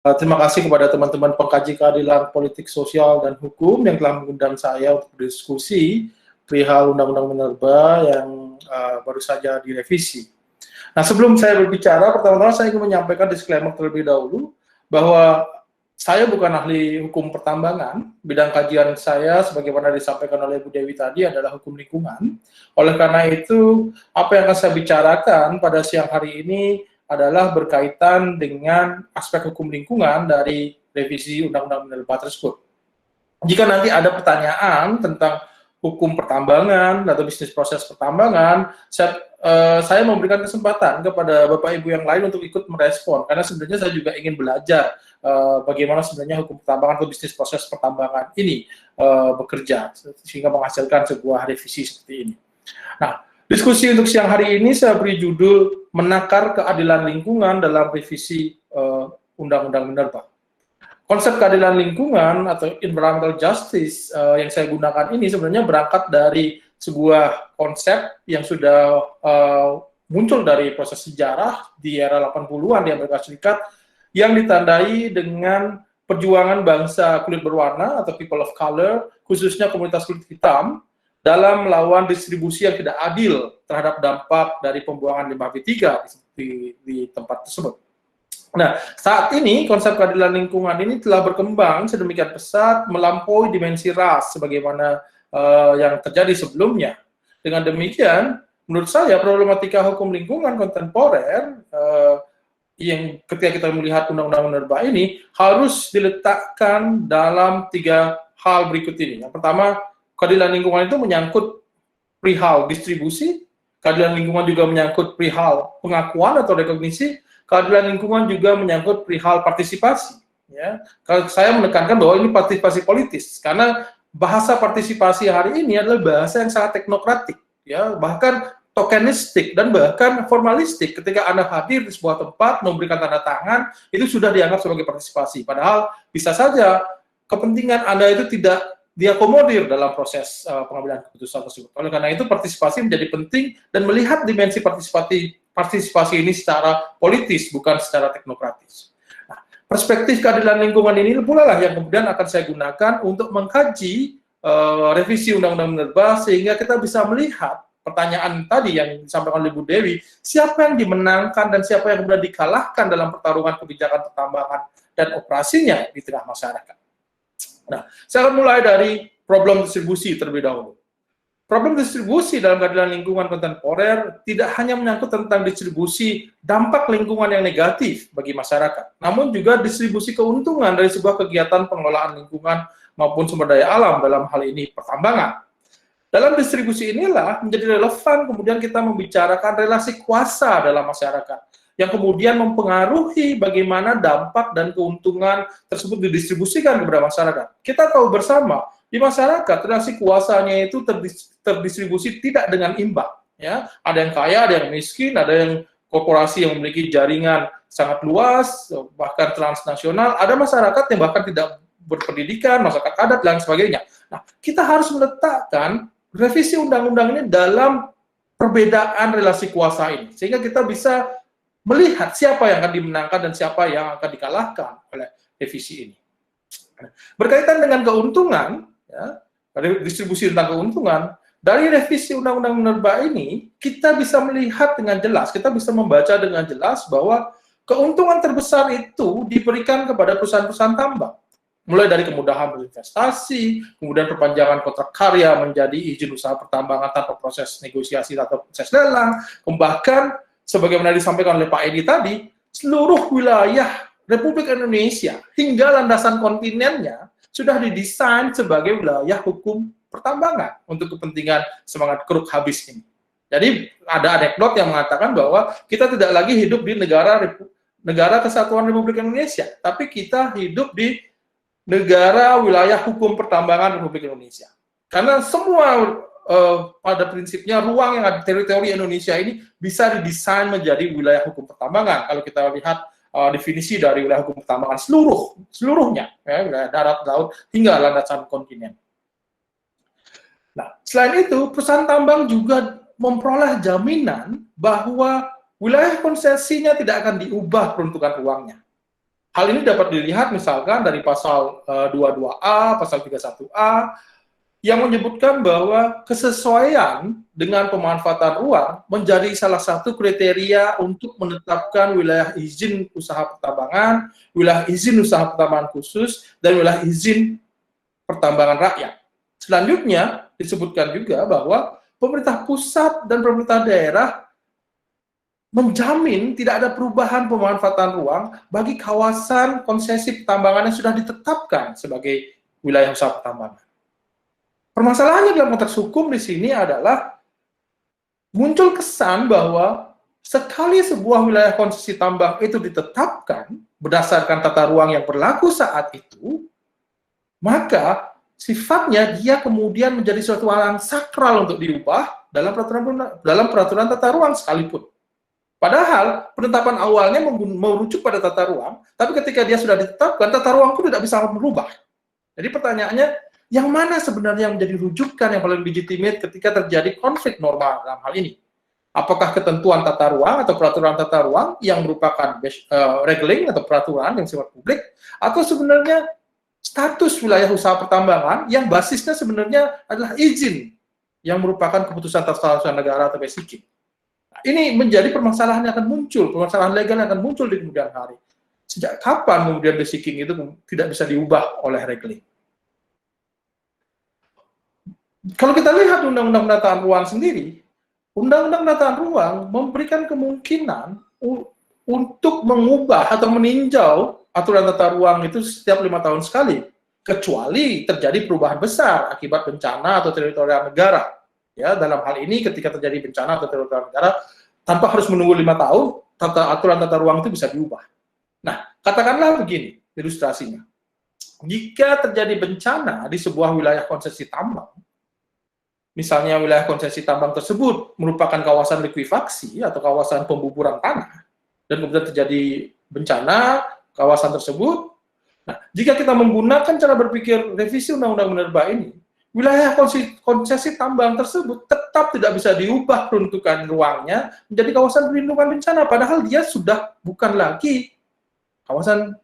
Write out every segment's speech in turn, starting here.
Terima kasih kepada teman-teman pengkaji keadilan politik sosial dan hukum yang telah mengundang saya untuk berdiskusi perihal Undang-Undang Minerba yang baru saja direvisi. Nah, sebelum saya berbicara, pertama-tama saya ingin menyampaikan disclaimer terlebih dahulu bahwa saya bukan ahli hukum pertambangan. Bidang kajian saya, sebagaimana disampaikan oleh Bu Dewi tadi, adalah hukum lingkungan. Oleh karena itu, apa yang akan saya bicarakan pada siang hari ini adalah berkaitan dengan aspek hukum lingkungan dari revisi Undang-Undang Minerba tersebut. Jika nanti ada pertanyaan tentang hukum pertambangan atau bisnis proses pertambangan, saya memberikan kesempatan kepada Bapak Ibu yang lain untuk ikut merespon, karena sebenarnya saya juga ingin belajar bagaimana sebenarnya hukum pertambangan atau bisnis proses pertambangan ini bekerja, sehingga menghasilkan sebuah revisi seperti ini. Nah, diskusi untuk siang hari ini saya beri judul Menakar Keadilan Lingkungan dalam Revisi Undang-Undang Minerba. Konsep keadilan lingkungan atau environmental justice yang saya gunakan ini sebenarnya berangkat dari sebuah konsep yang sudah muncul dari proses sejarah di era 80-an di Amerika Serikat yang ditandai dengan perjuangan bangsa kulit berwarna atau people of color, khususnya komunitas kulit hitam, dalam melawan distribusi yang tidak adil terhadap dampak dari pembuangan limbah B3 di tempat tersebut. Nah, saat ini konsep keadilan lingkungan ini telah berkembang sedemikian pesat melampaui dimensi ras sebagaimana yang terjadi sebelumnya. Dengan demikian, menurut saya problematika hukum lingkungan kontemporer yang ketika kita melihat Undang-Undang Minerba ini harus diletakkan dalam 3 hal berikut ini. Yang pertama, keadilan lingkungan itu menyangkut perihal distribusi, keadilan lingkungan juga menyangkut perihal pengakuan atau rekognisi, keadilan lingkungan juga menyangkut perihal partisipasi. Ya, kalau saya menekankan bahwa ini partisipasi politis, karena bahasa partisipasi hari ini adalah bahasa yang sangat teknokratik, ya, bahkan tokenistik dan bahkan formalistik. Ketika Anda hadir di sebuah tempat memberikan tanda tangan, itu sudah dianggap sebagai partisipasi. Padahal bisa saja kepentingan Anda itu tidak diakomodir dalam proses pengambilan keputusan tersebut. Oleh karena itu partisipasi menjadi penting dan melihat dimensi partisipasi ini secara politis bukan secara teknokratis. Nah, perspektif keadilan lingkungan ini pula lah yang kemudian akan saya gunakan untuk mengkaji revisi Undang-Undang Minerba sehingga kita bisa melihat pertanyaan tadi yang disampaikan oleh Bu Dewi, siapa yang dimenangkan dan siapa yang kemudian dikalahkan dalam pertarungan kebijakan pertambangan dan operasinya di tengah masyarakat. Nah, saya akan mulai dari problem distribusi terlebih dahulu. Problem distribusi dalam keadilan lingkungan kontemporer tidak hanya menyangkut tentang distribusi dampak lingkungan yang negatif bagi masyarakat, namun juga distribusi keuntungan dari sebuah kegiatan pengelolaan lingkungan maupun sumber daya alam, dalam hal ini pertambangan. Dalam distribusi inilah menjadi relevan kemudian kita membicarakan relasi kuasa dalam masyarakat, yang kemudian mempengaruhi bagaimana dampak dan keuntungan tersebut didistribusikan kepada masyarakat. Kita tahu bersama, di masyarakat relasi kuasanya itu terdistribusi tidak dengan imbang. Ya, ada yang kaya, ada yang miskin, ada yang korporasi yang memiliki jaringan sangat luas, bahkan transnasional, ada masyarakat yang bahkan tidak berpendidikan, masyarakat adat, dan sebagainya. Nah, kita harus meletakkan revisi undang-undang ini dalam perbedaan relasi kuasa ini, sehingga kita bisa melihat siapa yang akan dimenangkan dan siapa yang akan dikalahkan oleh revisi ini. Berkaitan dengan keuntungan, ya, distribusi tentang keuntungan, dari revisi Undang-Undang Minerba ini, kita bisa melihat dengan jelas, kita bisa membaca dengan jelas bahwa keuntungan terbesar itu diberikan kepada perusahaan-perusahaan tambang. Mulai dari kemudahan berinvestasi, kemudian perpanjangan kontrak karya menjadi izin usaha pertambangan tanpa proses negosiasi atau proses lelang, bahkan sebagaimana disampaikan oleh Pak Edi tadi, seluruh wilayah Republik Indonesia hingga landasan kontinennya sudah didesain sebagai wilayah hukum pertambangan untuk kepentingan semangat keruk habis ini. Jadi ada anekdot yang mengatakan bahwa kita tidak lagi hidup di negara kesatuan Republik Indonesia, tapi kita hidup di negara wilayah hukum pertambangan Republik Indonesia. Karena semua pada prinsipnya ruang yang ada di teritori Indonesia ini bisa didesain menjadi wilayah hukum pertambangan. Kalau kita lihat definisi dari wilayah hukum pertambangan seluruhnya, ya, wilayah darat, laut, hingga landasan kontinen. Nah, selain itu, perusahaan tambang juga memperoleh jaminan bahwa wilayah konsesinya tidak akan diubah peruntukan ruangnya. Hal ini dapat dilihat misalkan dari pasal 22A, pasal 31A, yang menyebutkan bahwa kesesuaian dengan pemanfaatan ruang menjadi salah satu kriteria untuk menetapkan wilayah izin usaha pertambangan, wilayah izin usaha pertambangan khusus, dan wilayah izin pertambangan rakyat. Selanjutnya, disebutkan juga bahwa pemerintah pusat dan pemerintah daerah menjamin tidak ada perubahan pemanfaatan ruang bagi kawasan konsesi pertambangan yang sudah ditetapkan sebagai wilayah usaha pertambangan. Permasalahannya dalam konteks hukum di sini adalah muncul kesan bahwa sekali sebuah wilayah konsesi tambang itu ditetapkan berdasarkan tata ruang yang berlaku saat itu, maka sifatnya dia kemudian menjadi suatu hal yang sakral untuk diubah dalam peraturan tata ruang sekalipun. Padahal penetapan awalnya merujuk pada tata ruang, tapi ketika dia sudah ditetapkan, tata ruang pun tidak bisa berubah. Jadi pertanyaannya, yang mana sebenarnya yang menjadi rujukan yang paling legitimate ketika terjadi konflik norma dalam hal ini? Apakah ketentuan tata ruang atau peraturan tata ruang yang merupakan regling atau peraturan yang sifat publik, atau sebenarnya status wilayah usaha pertambangan yang basisnya sebenarnya adalah izin yang merupakan keputusan tata usaha negara atau basic. Ini menjadi permasalahan yang akan muncul, permasalahan legal yang akan muncul di kemudian hari. Sejak kapan kemudian basicing itu tidak bisa diubah oleh regling? Kalau kita lihat Undang-Undang Penataan Ruang sendiri, Undang-Undang Penataan Ruang memberikan kemungkinan untuk mengubah atau meninjau aturan tata ruang itu setiap 5 tahun sekali, kecuali terjadi perubahan besar akibat bencana atau teritorial negara. Ya, dalam hal ini ketika terjadi bencana atau teritorial negara, tanpa harus menunggu 5 tahun, aturan tata ruang itu bisa diubah. Nah, katakanlah begini ilustrasinya. Jika terjadi bencana di sebuah wilayah konsesi tambang, misalnya wilayah konsesi tambang tersebut merupakan kawasan likuifaksi atau kawasan pembuburan tanah, dan kemudian terjadi bencana kawasan tersebut, nah, jika kita menggunakan cara berpikir revisi Undang-Undang Minerba ini, wilayah konsesi tambang tersebut tetap tidak bisa diubah peruntukan ruangnya menjadi kawasan perlindungan bencana, padahal dia sudah bukan lagi kawasan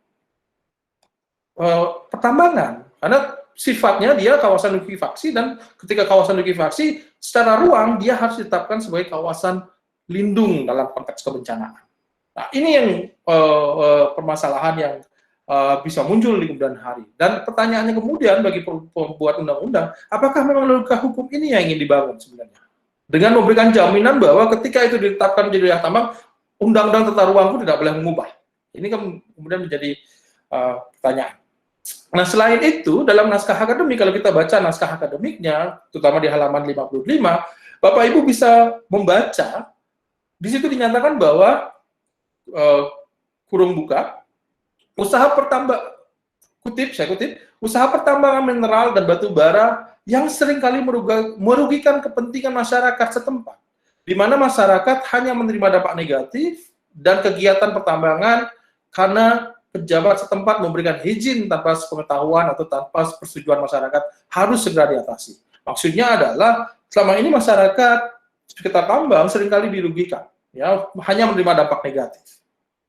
pertambangan, karena sifatnya dia kawasan likuifaksi, dan ketika kawasan likuifaksi secara ruang dia harus ditetapkan sebagai kawasan lindung dalam konteks kebencanaan. Nah, ini yang permasalahan yang bisa muncul di kemudian hari. Dan pertanyaannya kemudian bagi pembuat undang-undang, apakah memang logika hukum ini yang ingin dibangun sebenarnya? Dengan memberikan jaminan bahwa ketika itu ditetapkan menjadi wilayah tambang, undang-undang tata ruang pun tidak boleh mengubah. Ini kan kemudian menjadi pertanyaan. Nah, selain itu, dalam naskah akademik, kalau kita baca naskah akademiknya, terutama di halaman 55, Bapak Ibu bisa membaca, di situ dinyatakan bahwa, kurung buka, usaha pertambangan mineral dan batu bara yang seringkali merugikan kepentingan masyarakat setempat, di mana masyarakat hanya menerima dampak negatif dan kegiatan pertambangan karena pejabat setempat memberikan izin tanpa sepengetahuan atau tanpa persetujuan masyarakat harus segera diatasi. Maksudnya adalah selama ini masyarakat sekitar tambang seringkali dirugikan, ya, hanya menerima dampak negatif.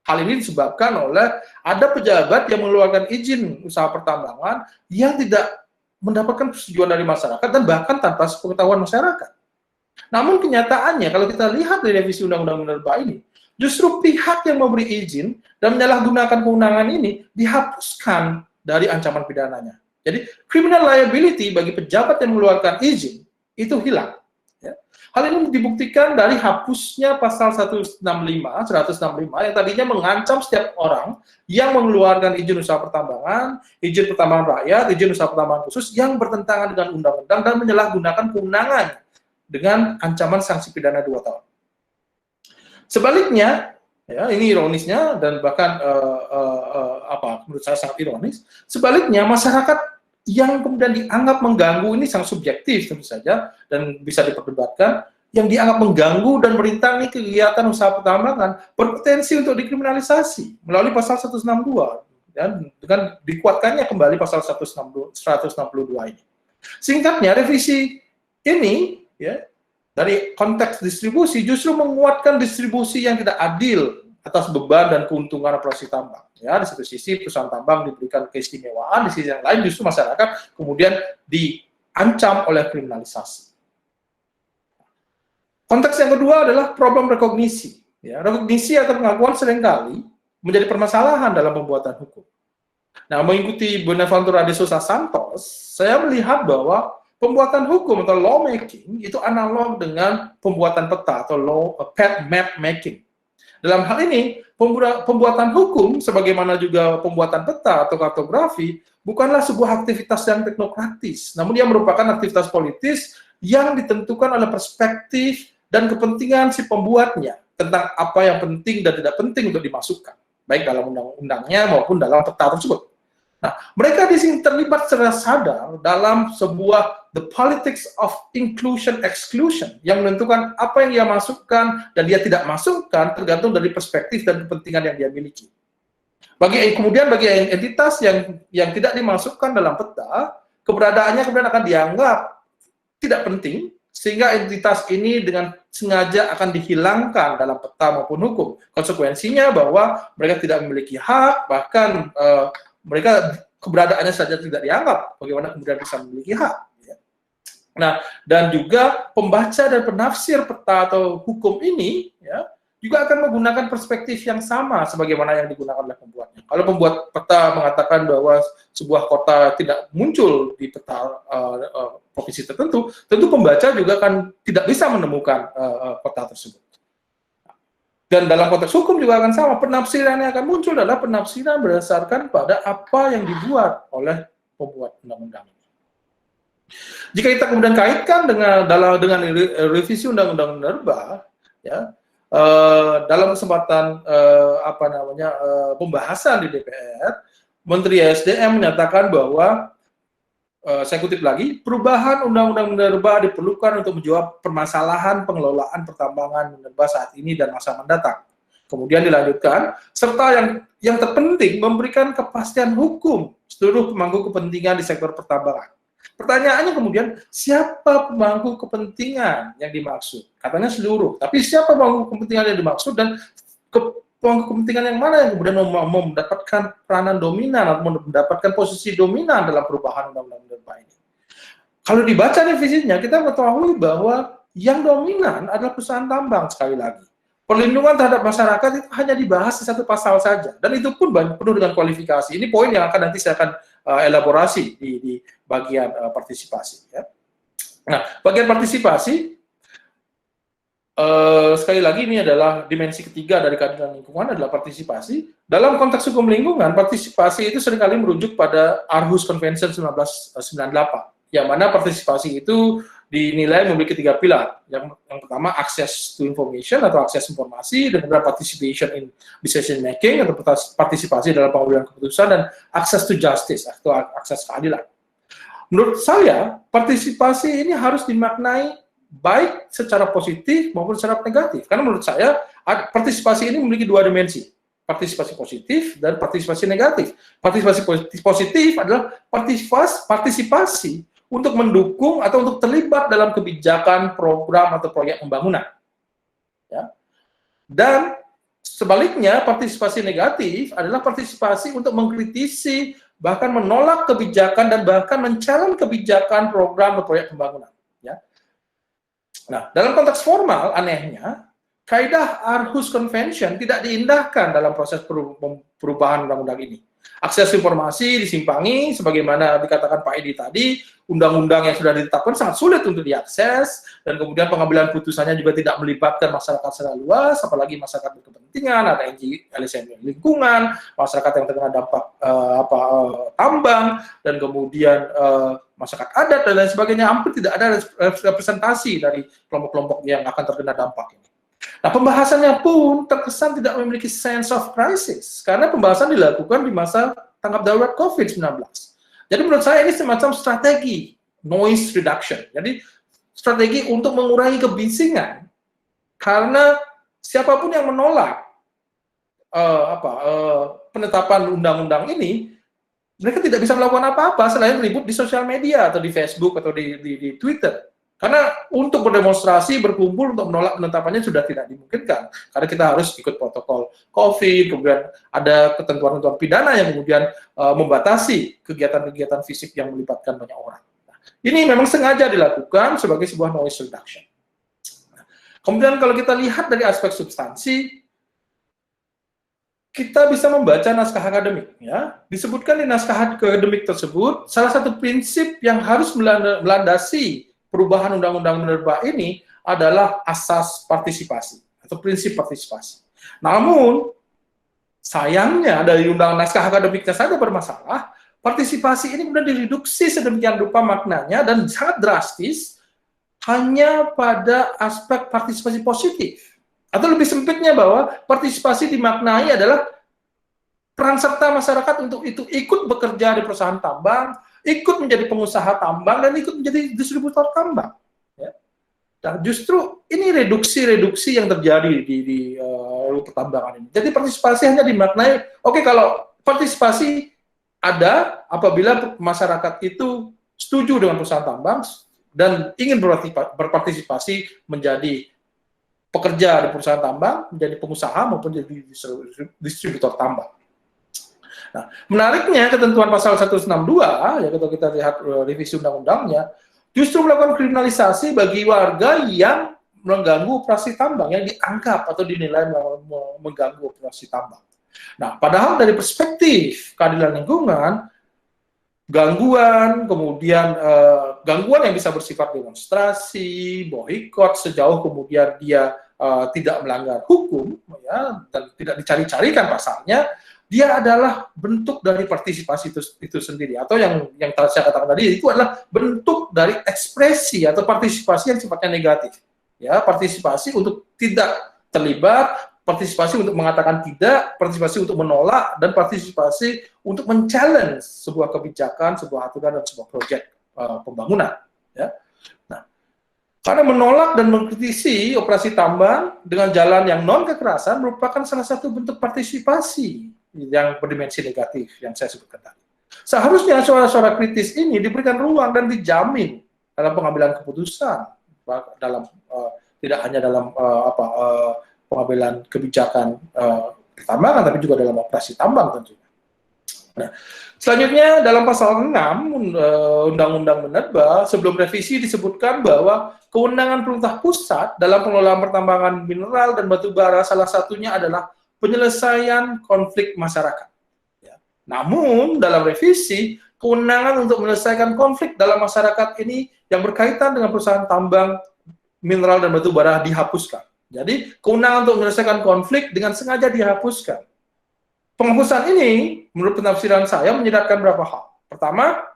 Hal ini disebabkan oleh ada pejabat yang mengeluarkan izin usaha pertambangan yang tidak mendapatkan persetujuan dari masyarakat dan bahkan tanpa sepengetahuan masyarakat. Namun kenyataannya kalau kita lihat dari revisi Undang-Undang Minerba ini, justru pihak yang memberi izin dan menyalahgunakan kewenangan ini dihapuskan dari ancaman pidananya. Jadi criminal liability bagi pejabat yang mengeluarkan izin itu hilang. Hal ini dibuktikan dari hapusnya pasal 165 yang tadinya mengancam setiap orang yang mengeluarkan izin usaha pertambangan, izin pertambangan rakyat, izin usaha pertambangan khusus yang bertentangan dengan undang-undang dan menyalahgunakan kewenangan dengan ancaman sanksi pidana 2 tahun. Sebaliknya, ya, ini ironisnya dan bahkan menurut saya sangat ironis. Sebaliknya, masyarakat yang kemudian dianggap mengganggu ini sangat subjektif tentu saja dan bisa diperdebatkan, yang dianggap mengganggu dan merintangi kegiatan usaha pertambangan berpotensi untuk dikriminalisasi melalui pasal 162 dan dengan dikuatkannya kembali pasal 162 ini. Singkatnya, revisi ini, ya, dari konteks distribusi justru menguatkan distribusi yang tidak adil atas beban dan keuntungan operasi tambang. Ya, di satu sisi perusahaan tambang diberikan keistimewaan, di sisi yang lain justru masyarakat kemudian diancam oleh kriminalisasi. Konteks yang kedua adalah problem rekognisi. Ya, rekognisi atau pengakuan seringkali menjadi permasalahan dalam pembuatan hukum. Nah, mengikuti Bonaventura de Sousa Santos, saya melihat bahwa pembuatan hukum atau lawmaking itu analog dengan pembuatan peta atau path map making. Dalam hal ini, pembuatan hukum sebagaimana juga pembuatan peta atau kartografi bukanlah sebuah aktivitas yang teknokratis, namun dia merupakan aktivitas politis yang ditentukan oleh perspektif dan kepentingan si pembuatnya tentang apa yang penting dan tidak penting untuk dimasukkan, baik dalam undang-undangnya maupun dalam peta tersebut. Nah, mereka di sini terlibat secara sadar dalam sebuah the politics of inclusion exclusion yang menentukan apa yang dia masukkan dan dia tidak masukkan tergantung dari perspektif dan kepentingan yang dia miliki. Kemudian bagi entitas yang tidak dimasukkan dalam peta, keberadaannya kemudian akan dianggap tidak penting, sehingga entitas ini dengan sengaja akan dihilangkan dalam peta maupun hukum. Konsekuensinya bahwa mereka tidak memiliki hak, bahkan mereka keberadaannya saja tidak dianggap, bagaimana kemudian bisa memiliki hak. Ya. Nah, dan juga pembaca dan penafsir peta atau hukum ini ya, juga akan menggunakan perspektif yang sama sebagaimana yang digunakan oleh pembuatnya. Kalau pembuat peta mengatakan bahwa sebuah kota tidak muncul di peta provinsi tertentu, tentu pembaca juga akan tidak bisa menemukan kota tersebut. Dan dalam konteks hukum juga akan sama, penafsiran yang akan muncul adalah penafsiran berdasarkan pada apa yang dibuat oleh pembuat undang-undang. Jika kita kemudian kaitkan dengan revisi undang-undang minerba, ya, dalam kesempatan pembahasan di DPR, Menteri SDM menyatakan bahwa saya kutip lagi, perubahan undang-undang minerba diperlukan untuk menjawab permasalahan pengelolaan pertambangan minerba saat ini dan masa mendatang. Kemudian dilanjutkan, serta yang terpenting memberikan kepastian hukum seluruh pemangku kepentingan di sektor pertambangan. Pertanyaannya kemudian, siapa pemangku kepentingan yang dimaksud? Katanya seluruh, tapi siapa pemangku kepentingan yang dimaksud dan pemangku kepentingan yang mana yang kemudian mau mendapatkan peranan dominan atau mendapatkan posisi dominan dalam perubahan undang-undang minerba ini. Kalau dibaca revisinya, kita mengetahui bahwa yang dominan adalah perusahaan tambang sekali lagi. Perlindungan terhadap masyarakat itu hanya dibahas di satu pasal saja, dan itu pun penuh dengan kualifikasi. Ini poin yang akan nanti saya akan elaborasi di bagian partisipasi. Ya. Nah, bagian partisipasi, sekali lagi ini adalah dimensi ketiga dari keadilan lingkungan adalah partisipasi. Dalam konteks hukum lingkungan, partisipasi itu seringkali merujuk pada Aarhus Convention 1998, yang mana partisipasi itu dinilai memiliki 3 pilar. Yang pertama, access to information atau akses informasi, dan kemudian participation in decision making atau partisipasi dalam pengambilan keputusan, dan access to justice atau akses keadilan. Menurut saya, partisipasi ini harus dimaknai baik secara positif maupun secara negatif. Karena menurut saya, partisipasi ini memiliki 2 dimensi. Partisipasi positif dan partisipasi negatif. Partisipasi positif adalah partisipasi untuk mendukung atau untuk terlibat dalam kebijakan, program, atau proyek pembangunan. Ya. Dan sebaliknya, partisipasi negatif adalah partisipasi untuk mengkritisi, bahkan menolak kebijakan, dan bahkan men-challenge kebijakan, program, atau proyek pembangunan. Ya. Nah, dalam konteks formal, anehnya, kaidah Aarhus Convention tidak diindahkan dalam proses perubahan undang-undang ini. Akses informasi disimpangi, sebagaimana dikatakan Pak Edi tadi, undang-undang yang sudah ditetapkan sangat sulit untuk diakses, dan kemudian pengambilan putusannya juga tidak melibatkan masyarakat secara luas, apalagi masyarakat berkepentingan, ada LSM lingkungan, masyarakat yang terkena dampak tambang, dan kemudian masyarakat adat, dan lain sebagainya. Hampir tidak ada representasi dari kelompok-kelompok yang akan terkena dampak ini. Nah, pembahasannya pun terkesan tidak memiliki sense of crisis, karena pembahasan dilakukan di masa tanggap darurat COVID-19. Jadi menurut saya ini semacam strategi noise reduction. Jadi strategi untuk mengurangi kebisingan, karena siapapun yang menolak penetapan undang-undang ini, mereka tidak bisa melakukan apa-apa selain ribut di sosial media atau di Facebook atau di Twitter. Karena untuk berdemonstrasi, berkumpul untuk menolak penetapannya sudah tidak dimungkinkan. Karena kita harus ikut protokol COVID, kemudian ada ketentuan-ketentuan pidana yang kemudian membatasi kegiatan-kegiatan fisik yang melibatkan banyak orang. Nah, ini memang sengaja dilakukan sebagai sebuah noise reduction. Nah, kemudian kalau kita lihat dari aspek substansi, kita bisa membaca naskah akademik. Ya. Disebutkan di naskah akademik tersebut, salah satu prinsip yang harus melandasi perubahan undang-undang minerba ini adalah asas partisipasi atau prinsip partisipasi. Namun sayangnya dari undang naskah akademiknya saja bermasalah, partisipasi ini kemudian direduksi sedemikian rupa maknanya dan sangat drastis hanya pada aspek partisipasi positif. Atau lebih sempitnya bahwa partisipasi dimaknai adalah peran serta masyarakat untuk itu ikut bekerja di perusahaan tambang, ikut menjadi pengusaha tambang, dan ikut menjadi distributor tambang. Ya. Nah, justru ini reduksi yang terjadi di pertambangan ini. Jadi partisipasi hanya dimaknai, oke, kalau partisipasi ada apabila masyarakat itu setuju dengan perusahaan tambang dan ingin berpartisipasi menjadi pekerja di perusahaan tambang, menjadi pengusaha maupun jadi distributor tambang. Nah, menariknya ketentuan pasal 162, ya kalau kita lihat revisi undang-undangnya, justru melakukan kriminalisasi bagi warga yang mengganggu operasi tambang, yang dianggap atau dinilai mengganggu operasi tambang. Nah, padahal dari perspektif keadilan lingkungan, gangguan, kemudian gangguan yang bisa bersifat demonstrasi, boikot, sejauh kemudian dia tidak melanggar hukum, ya, dan tidak dicari-carikan pasalnya, dia adalah bentuk dari partisipasi itu sendiri, atau yang saya katakan tadi itu adalah bentuk dari ekspresi atau partisipasi yang sifatnya negatif, ya, partisipasi untuk tidak terlibat, partisipasi untuk mengatakan tidak, partisipasi untuk menolak, dan partisipasi untuk men-challenge sebuah kebijakan, sebuah aturan, dan sebuah proyek pembangunan. Ya. Nah, karena menolak dan mengkritisi operasi tambang dengan jalan yang non-kekerasan merupakan salah satu bentuk partisipasi yang berdimensi negatif yang saya sebutkan tadi. Seharusnya suara-suara kritis ini diberikan ruang dan dijamin dalam pengambilan keputusan, dalam tidak hanya dalam pengambilan kebijakan pertambangan, tapi juga dalam operasi tambang tentunya. Nah, selanjutnya dalam pasal 6 Undang-Undang Minerba, sebelum revisi disebutkan bahwa kewenangan pemerintah pusat dalam pengelolaan pertambangan mineral dan batu bara salah satunya adalah penyelesaian konflik masyarakat. Ya. Namun dalam revisi, kewenangan untuk menyelesaikan konflik dalam masyarakat ini yang berkaitan dengan perusahaan tambang, mineral, dan batu bara dihapuskan. Jadi kewenangan untuk menyelesaikan konflik dengan sengaja dihapuskan. Penghapusan ini, menurut penafsiran saya, menyiratkan beberapa hal. Pertama,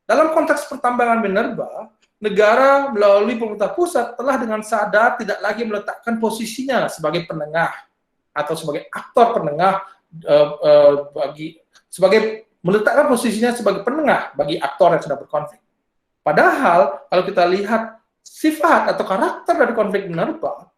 dalam konteks pertambangan minerba, negara melalui pemerintah pusat telah dengan sadar tidak lagi meletakkan posisinya sebagai penengah atau sebagai aktor penengah meletakkan posisinya sebagai penengah bagi aktor yang sedang berkonflik. Padahal kalau kita lihat sifat atau karakter dari konflik minerba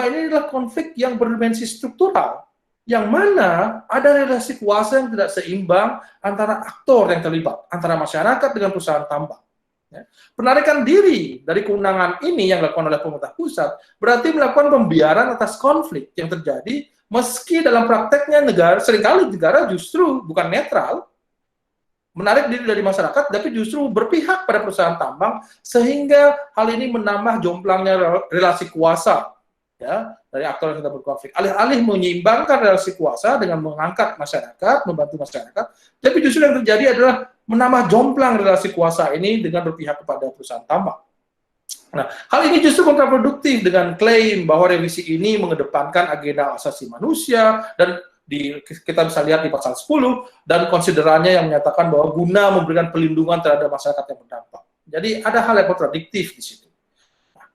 ini adalah konflik yang berdimensi struktural, yang mana ada relasi kuasa yang tidak seimbang antara aktor yang terlibat, antara masyarakat dengan perusahaan tambang. Ya. Penarikan diri dari kewenangan ini yang dilakukan oleh pemerintah pusat berarti melakukan pembiaran atas konflik yang terjadi, meski dalam prakteknya seringkali negara justru bukan netral, menarik diri dari masyarakat, tapi justru berpihak pada perusahaan tambang, sehingga hal ini menambah jomplangnya relasi kuasa, ya, dari aktor yang sedang berkonflik. Alih-alih menyeimbangkan relasi kuasa dengan mengangkat masyarakat, membantu masyarakat, tapi justru yang terjadi adalah menambah jomplang relasi kuasa ini dengan berpihak kepada perusahaan tambang. Nah, hal ini justru kontraproduktif dengan klaim bahwa revisi ini mengedepankan agenda asasi manusia, dan kita bisa lihat di pasal 10 dan konsiderannya yang menyatakan bahwa guna memberikan pelindungan terhadap masyarakat yang berdampak. Jadi ada hal yang kontradiktif di situ. Nah,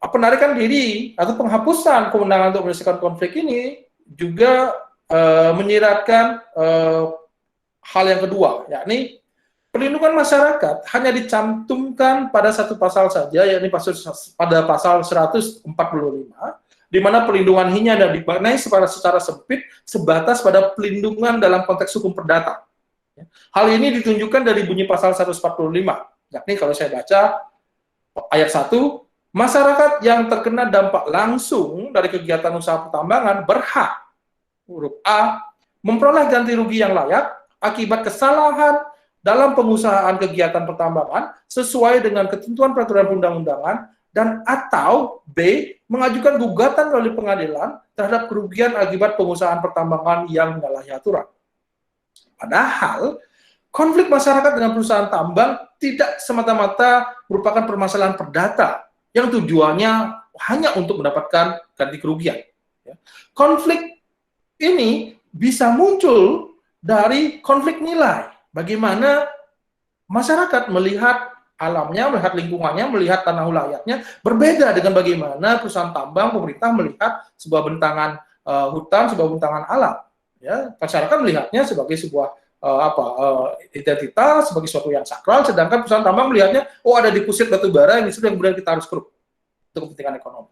penarikan diri atau penghapusan kewenangan untuk menyelesaikan konflik ini juga menyiratkan hal yang kedua, yakni perlindungan masyarakat hanya dicantumkan pada satu pasal saja, yakni pada pasal 145, di mana perlindungan ini ada dimaknai secara sempit sebatas pada pelindungan dalam konteks hukum perdata. Hal ini ditunjukkan dari bunyi pasal 145, Yakni kalau saya baca ayat 1, masyarakat yang terkena dampak langsung dari kegiatan usaha pertambangan berhak, huruf A, memperoleh ganti rugi yang layak akibat kesalahan dalam pengusahaan kegiatan pertambangan sesuai dengan ketentuan peraturan perundang-undangan, dan atau B, mengajukan gugatan melalui pengadilan terhadap kerugian akibat pengusahaan pertambangan yang menyalahi aturan. Padahal, konflik masyarakat dengan perusahaan tambang tidak semata-mata merupakan permasalahan perdata yang tujuannya hanya untuk mendapatkan ganti kerugian. Konflik ini bisa muncul dari konflik nilai. Bagaimana masyarakat melihat alamnya, melihat lingkungannya, melihat tanah wilayahnya, berbeda dengan bagaimana perusahaan tambang, pemerintah melihat sebuah bentangan hutan, sebuah bentangan alam. Ya, masyarakat melihatnya sebagai sebuah identitas, sebagai sesuatu yang sakral, sedangkan perusahaan tambang melihatnya, oh ada deposit batu bara yang kemudian kita harus keruk untuk kepentingan ekonomi.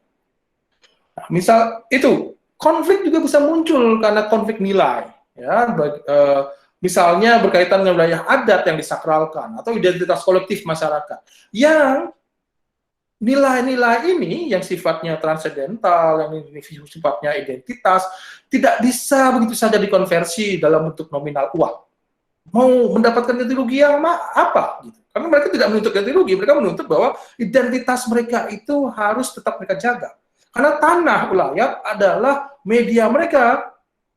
Nah, misal itu konflik juga bisa muncul karena konflik nilai, ya, misalnya berkaitan dengan wilayah adat yang disakralkan atau identitas kolektif masyarakat yang nilai-nilai ini yang sifatnya transendental, yang sifatnya identitas, tidak bisa begitu saja dikonversi dalam bentuk nominal uang. Mau mendapatkan ganti rugi yang apa? Gitu. Karena mereka tidak menuntut ganti rugi, mereka menuntut bahwa identitas mereka itu harus tetap mereka jaga. Karena tanah wilayah adalah media mereka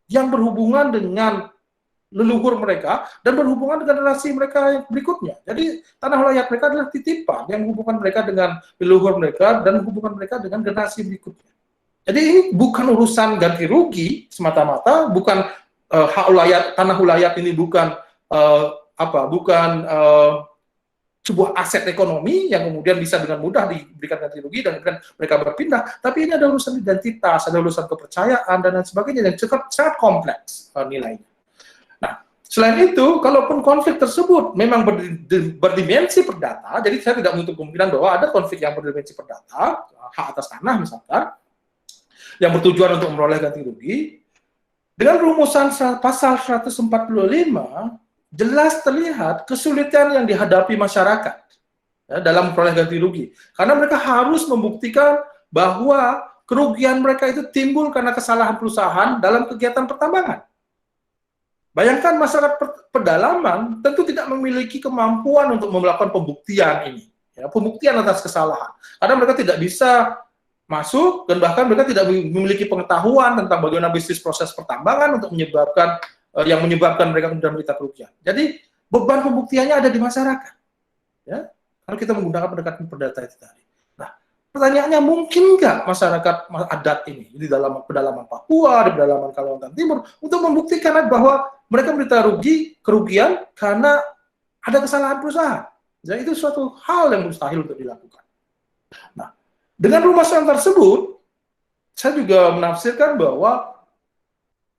yang berhubungan dengan leluhur mereka dan berhubungan dengan relasi mereka yang berikutnya. Jadi tanah wilayah mereka adalah titipan yang menghubungkan mereka dengan leluhur mereka dan hubungan mereka dengan generasi berikutnya. Jadi ini bukan urusan ganti rugi semata-mata, bukan hak wilayah, tanah wilayah ini bukan sebuah aset ekonomi yang kemudian bisa dengan mudah diberikan ganti rugi dan kemudian mereka berpindah, tapi ini ada urusan identitas, ada urusan kepercayaan dan lain sebagainya yang sangat kompleks nilainya. Nah, selain itu, kalaupun konflik tersebut memang berdimensi perdata, jadi saya tidak menutup kemungkinan bahwa ada konflik yang berdimensi perdata, hak atas tanah misalkan, yang bertujuan untuk memperoleh ganti rugi, dengan rumusan pasal 145, jelas terlihat kesulitan yang dihadapi masyarakat ya, dalam memperoleh ganti rugi. Karena mereka harus membuktikan bahwa kerugian mereka itu timbul karena kesalahan perusahaan dalam kegiatan pertambangan. Bayangkan masyarakat pedalaman tentu tidak memiliki kemampuan untuk melakukan pembuktian ini, ya, pembuktian atas kesalahan. Karena mereka tidak bisa masuk dan bahkan mereka tidak memiliki pengetahuan tentang bagaimana bisnis proses pertambangan untuk menyebabkan mereka kemudian menderita kerugian. Jadi beban pembuktiannya ada di masyarakat. Ya, kalau kita menggunakan pendekatan perdata itu tadi. Nah, pertanyaannya mungkin nggak masyarakat adat ini di dalam pedalaman Papua, di pedalaman Kalimantan Timur untuk membuktikan bahwa mereka menderita kerugian karena ada kesalahan perusahaan. Jadi itu suatu hal yang mustahil untuk dilakukan. Nah, dengan rumusan tersebut, saya juga menafsirkan bahwa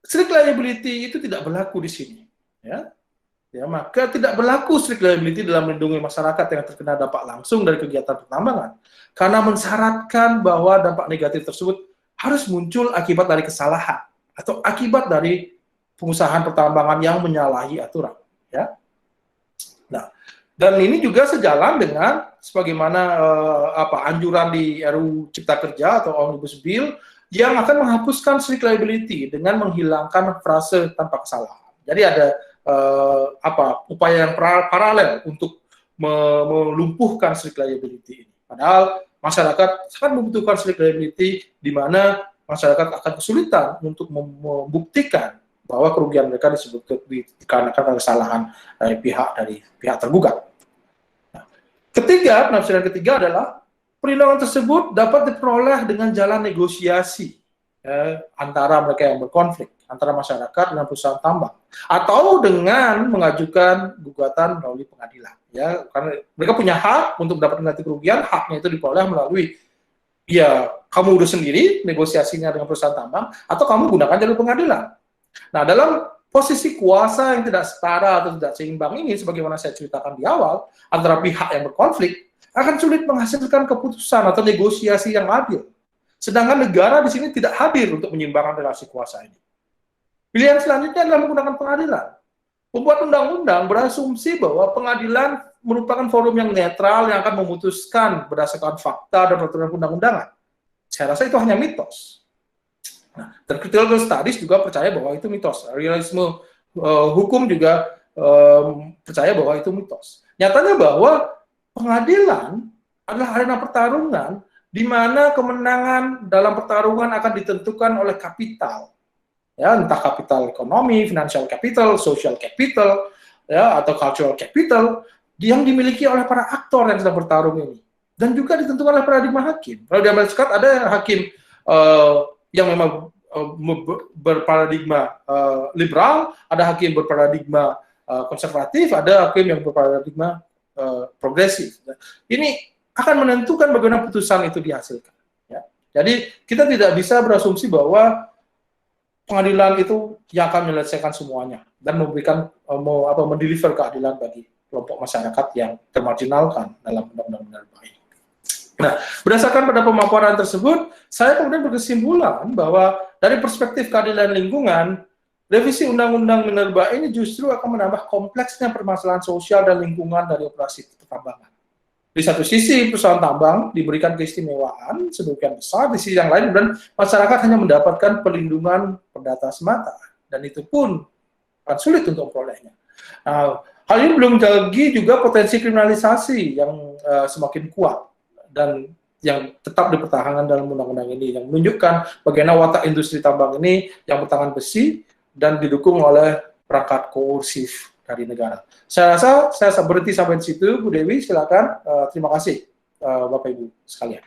strict liability itu tidak berlaku di sini, ya. Maka tidak berlaku strict liability dalam melindungi masyarakat yang terkena dampak langsung dari kegiatan pertambangan, karena mensyaratkan bahwa dampak negatif tersebut harus muncul akibat dari kesalahan atau akibat dari pengusahaan pertambangan yang menyalahi aturan, ya. Nah, dan ini juga sejalan dengan sebagaimana anjuran di RUU Cipta Kerja atau Omnibus Bill yang akan menghapuskan strict liability dengan menghilangkan frase tanpa kesalahan. Jadi ada upaya yang paralel untuk melumpuhkan strict liability ini. Padahal masyarakat sangat membutuhkan strict liability di mana masyarakat akan kesulitan untuk membuktikan bahwa kerugian mereka disebut dikarenakan kesalahan dari pihak tergugat. Nah, penafsiran ketiga adalah perlindungan tersebut dapat diperoleh dengan jalan negosiasi antara mereka yang berkonflik, antara masyarakat dengan perusahaan tambang, atau dengan mengajukan gugatan melalui pengadilan. Ya, karena mereka punya hak untuk mendapatkan ganti kerugian, haknya itu diperoleh melalui ya kamu urus sendiri negosiasinya dengan perusahaan tambang, atau kamu gunakan jalur pengadilan. Nah, dalam posisi kuasa yang tidak setara atau tidak seimbang ini, sebagaimana saya ceritakan di awal, antara pihak yang berkonflik, akan sulit menghasilkan keputusan atau negosiasi yang adil. Sedangkan negara di sini tidak hadir untuk menyeimbangkan relasi kuasa ini. Pilihan selanjutnya adalah menggunakan pengadilan. Pembuat undang-undang berasumsi bahwa pengadilan merupakan forum yang netral yang akan memutuskan berdasarkan fakta dan peraturan undang-undangan. Saya rasa itu hanya mitos. Nah, dan critical studies juga percaya bahwa itu mitos. Realisme hukum juga percaya bahwa itu mitos. Nyatanya bahwa pengadilan adalah arena pertarungan di mana kemenangan dalam pertarungan akan ditentukan oleh kapital. Ya, entah kapital ekonomi, financial capital, social capital, ya, atau cultural capital yang dimiliki oleh para aktor yang sedang bertarung ini. Dan juga ditentukan oleh paradigma hakim. Kalau di Amerika Serikat ada hakim yang memang berparadigma liberal, ada hakim berparadigma konservatif, ada hakim yang berparadigma progresif. Ini akan menentukan bagaimana putusan itu dihasilkan. Ya. Jadi kita tidak bisa berasumsi bahwa pengadilan itu yang akan menyelesaikan semuanya dan memberikan mendeliver keadilan bagi kelompok masyarakat yang termarginalkan dalam undang-undang minerba ini. Nah, berdasarkan pada pemaparan tersebut, saya kemudian berkesimpulan bahwa dari perspektif keadilan lingkungan, revisi undang-undang minerba ini justru akan menambah kompleksnya permasalahan sosial dan lingkungan dari operasi pertambangan. Di satu sisi, perusahaan tambang diberikan keistimewaan sedemikian besar, di sisi yang lain, dan masyarakat hanya mendapatkan perlindungan perdata semata, dan itu pun akan sulit untuk memperolehnya. Nah, hal ini belum lagi juga potensi kriminalisasi yang semakin kuat, dan yang tetap dipertahankan dalam undang-undang ini, yang menunjukkan bagaimana watak industri tambang ini yang bertangan besi, dan didukung oleh perangkat koersif dari negara. Saya rasa saya berhenti sampai di situ, Bu Dewi, silakan. Terima kasih, Bapak Ibu sekalian.